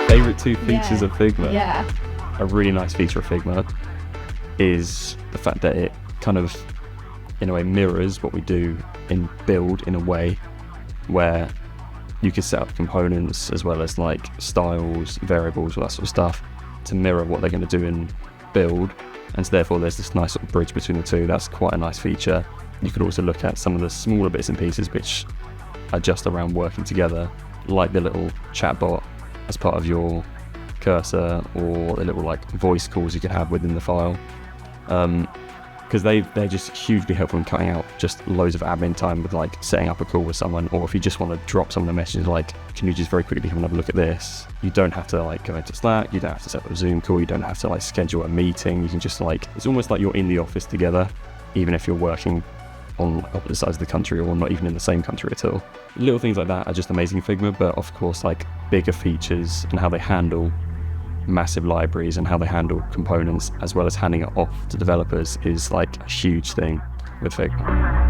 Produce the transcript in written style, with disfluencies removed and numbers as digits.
Favorite two features of Figma? Yeah. A really nice feature of Figma is the fact that it kind of, in a way, mirrors what we do in build in a way where you can set up components as well as like styles, variables, all that sort of stuff to mirror what they're going to do in build. And so therefore there's this nice sort of bridge between the two. That's quite a nice feature. You could also look at some of the smaller bits and pieces which are just around working together, like the little chatbot as part of your cursor, or the little like voice calls you can have within the file, because they're just hugely helpful in cutting out just loads of admin time with like setting up a call with someone, or if you just want to drop someone a message like, can you just very quickly have another look at this, you don't have to like go into Slack, you don't have to set up a Zoom call, you don't have to like schedule a meeting. You can just like, it's almost like you're in the office together, even if you're working on opposite sides of the country or not even in the same country at all. Little things like that are just amazing in Figma, but of course like bigger features and how they handle massive libraries and how they handle components as well as handing it off to developers is like a huge thing with Figma.